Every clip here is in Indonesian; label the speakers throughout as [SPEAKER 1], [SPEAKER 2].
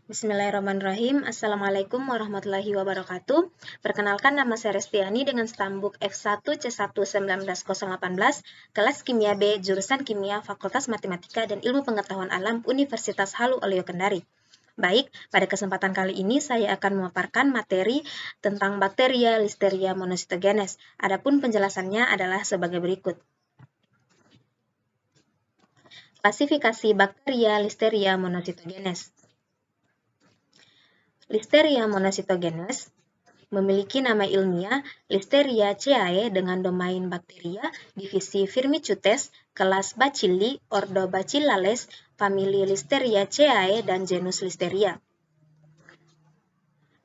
[SPEAKER 1] Bismillahirrahmanirrahim. Assalamualaikum warahmatullahi wabarakatuh. Perkenalkan, nama saya Restiani dengan stambuk F1C11918, kelas Kimia B, jurusan Kimia, Fakultas Matematika dan Ilmu Pengetahuan Alam, Universitas Halu Oleo Kendari. Baik, pada kesempatan kali ini saya akan memaparkan materi tentang bakteria Listeria monocytogenes. Adapun penjelasannya adalah sebagai berikut. Klasifikasi bakteria Listeria monocytogenes. Listeria monocytogenes memiliki nama ilmiah Listeria ceae dengan domain bakteria, divisi Firmicutes, kelas Bacilli, ordo Bacillales, famili Listeriaceae, dan genus Listeria.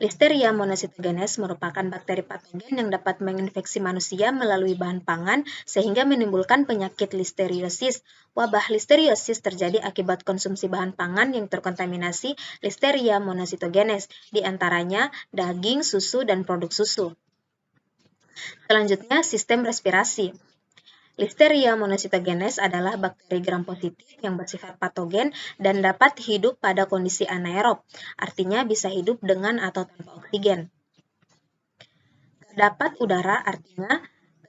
[SPEAKER 1] Listeria monocytogenes merupakan bakteri patogen yang dapat menginfeksi manusia melalui bahan pangan sehingga menimbulkan penyakit listeriosis. Wabah listeriosis terjadi akibat konsumsi bahan pangan yang terkontaminasi Listeria monocytogenes, di antaranya daging, susu, dan produk susu. Selanjutnya, sistem respirasi. Listeria monocytogenes adalah bakteri gram positif yang bersifat patogen dan dapat hidup pada kondisi anaerob, artinya bisa hidup dengan atau tanpa oksigen. Terdapat udara, artinya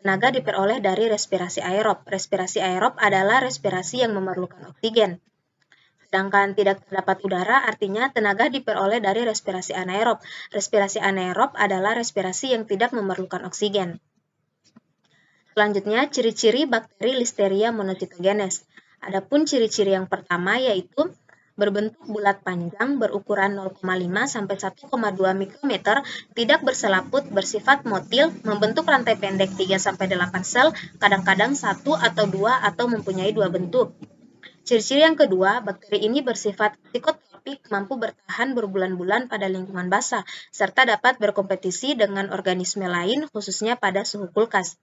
[SPEAKER 1] tenaga diperoleh dari respirasi aerob. Respirasi aerob adalah respirasi yang memerlukan oksigen. Sedangkan tidak terdapat udara, artinya tenaga diperoleh dari respirasi anaerob. Respirasi anaerob adalah respirasi yang tidak memerlukan oksigen. Selanjutnya, ciri-ciri bakteri Listeria monocytogenes. Adapun ciri-ciri yang pertama yaitu berbentuk bulat panjang berukuran 0,5 sampai 1,2 mikrometer, tidak berselaput, bersifat motil, membentuk rantai pendek 3 sampai 8 sel, kadang-kadang 1 atau 2 atau mempunyai 2 bentuk. Ciri-ciri yang kedua, bakteri ini bersifat psikotropik, mampu bertahan berbulan-bulan pada lingkungan basah, serta dapat berkompetisi dengan organisme lain, khususnya pada suhu kulkas.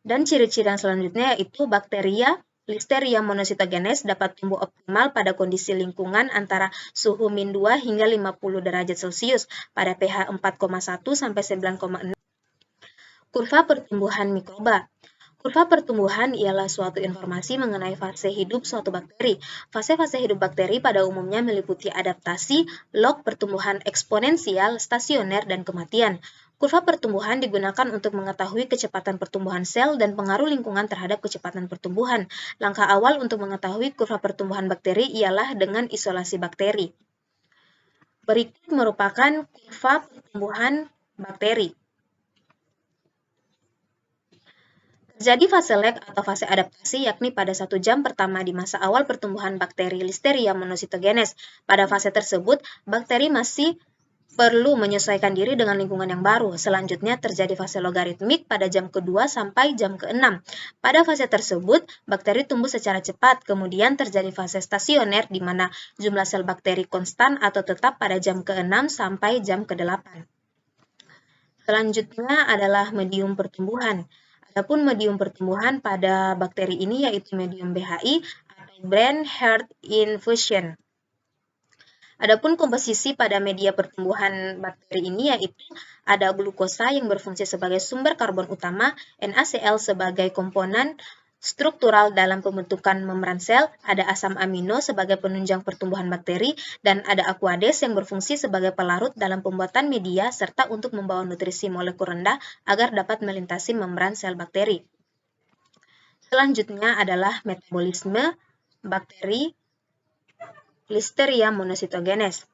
[SPEAKER 1] Dan ciri-ciri yang selanjutnya yaitu bakteria Listeria monocytogenes dapat tumbuh optimal pada kondisi lingkungan antara suhu min 2 hingga 50 derajat Celcius pada pH 4,1 sampai 9,6. Kurva pertumbuhan mikroba. Kurva pertumbuhan ialah suatu informasi mengenai fase hidup suatu bakteri. Fase-fase hidup bakteri pada umumnya meliputi adaptasi, log pertumbuhan eksponensial, stasioner, dan kematian. Kurva pertumbuhan digunakan untuk mengetahui kecepatan pertumbuhan sel dan pengaruh lingkungan terhadap kecepatan pertumbuhan. Langkah awal untuk mengetahui kurva pertumbuhan bakteri ialah dengan isolasi bakteri. Berikut merupakan kurva pertumbuhan bakteri. Terjadi fase lag atau fase adaptasi yakni pada 1 jam pertama di masa awal pertumbuhan bakteri Listeria monocytogenes. Pada fase tersebut, bakteri masih perlu menyesuaikan diri dengan lingkungan yang baru. Selanjutnya terjadi fase logaritmik pada jam ke-2 sampai jam ke-6. Pada fase tersebut, bakteri tumbuh secara cepat. Kemudian terjadi fase stasioner di mana jumlah sel bakteri konstan atau tetap pada jam ke-6 sampai jam ke-8. Selanjutnya adalah medium pertumbuhan. Adapun medium pertumbuhan pada bakteri ini yaitu medium BHI atau Brain Heart Infusion. Adapun komposisi pada media pertumbuhan bakteri ini yaitu ada glukosa yang berfungsi sebagai sumber karbon utama, NaCl sebagai komponen struktural dalam pembentukan membran sel, ada asam amino sebagai penunjang pertumbuhan bakteri, dan ada aquades yang berfungsi sebagai pelarut dalam pembuatan media serta untuk membawa nutrisi molekul rendah agar dapat melintasi membran sel bakteri. Selanjutnya adalah metabolisme bakteri Listeria monocytogenes.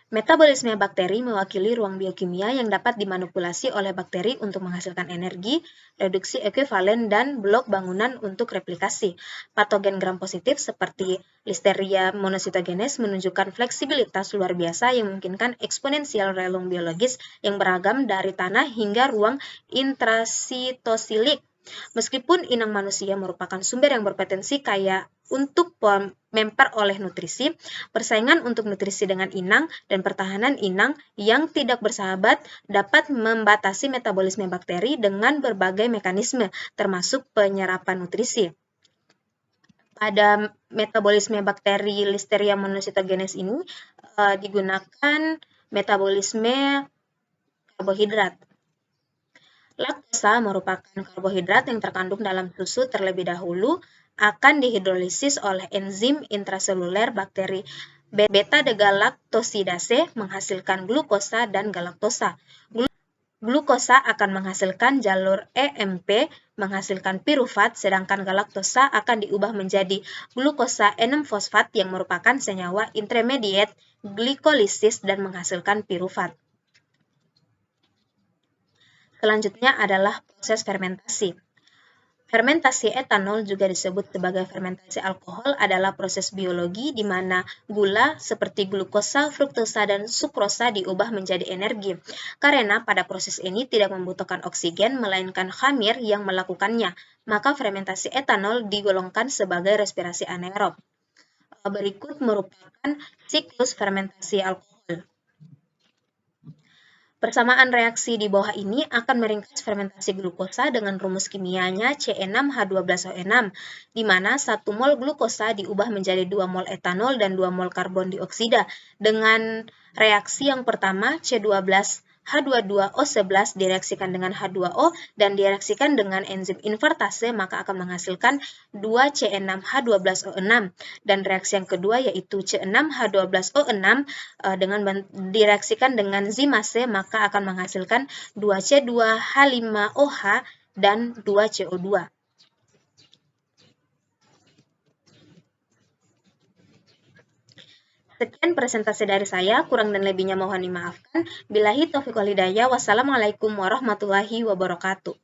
[SPEAKER 1] Metabolisme bakteri mewakili ruang biokimia yang dapat dimanipulasi oleh bakteri untuk menghasilkan energi, reduksi ekuivalen, dan blok bangunan untuk replikasi. Patogen gram positif seperti Listeria monocytogenes menunjukkan fleksibilitas luar biasa yang memungkinkan eksponensial relung biologis yang beragam dari tanah hingga ruang intrasitosilik. Meskipun inang manusia merupakan sumber yang berpotensi kaya untuk memperoleh nutrisi, persaingan untuk nutrisi dengan inang dan pertahanan inang yang tidak bersahabat dapat membatasi metabolisme bakteri dengan berbagai mekanisme, termasuk penyerapan nutrisi. Pada metabolisme bakteri Listeria monocytogenes ini digunakan metabolisme karbohidrat. Laktosa merupakan karbohidrat yang terkandung dalam susu terlebih dahulu akan dihidrolisis oleh enzim intraseluler bakteri Beta-degalaktosidase menghasilkan glukosa dan galaktosa. Glukosa akan menghasilkan jalur EMP menghasilkan pirufat, sedangkan galaktosa akan diubah menjadi glukosa 6-fosfat yang merupakan senyawa intermediate glikolisis dan menghasilkan pirufat. Selanjutnya adalah proses fermentasi. Fermentasi etanol juga disebut sebagai fermentasi alkohol adalah proses biologi di mana gula seperti glukosa, fruktosa, dan sukrosa diubah menjadi energi. Karena pada proses ini tidak membutuhkan oksigen melainkan khamir yang melakukannya, maka fermentasi etanol digolongkan sebagai respirasi anaerob. Berikut merupakan siklus fermentasi alkohol. Persamaan reaksi di bawah ini akan meringkas fermentasi glukosa dengan rumus kimianya C6H12O6, di mana 1 mol glukosa diubah menjadi 2 mol etanol dan 2 mol karbon dioksida. Dengan reaksi yang pertama, C12H22O11 direaksikan dengan H2O dan direaksikan dengan enzim invertase, maka akan menghasilkan 2C6H12O6. Dan reaksi yang kedua yaitu C6H12O6 dengan direaksikan dengan zimase, maka akan menghasilkan 2C2H5OH dan 2CO2. Sekian presentasi dari saya, kurang dan lebihnya mohon dimaafkan. Billahi taufiq wal hidayah. Wassalamualaikum warahmatullahi wabarakatuh.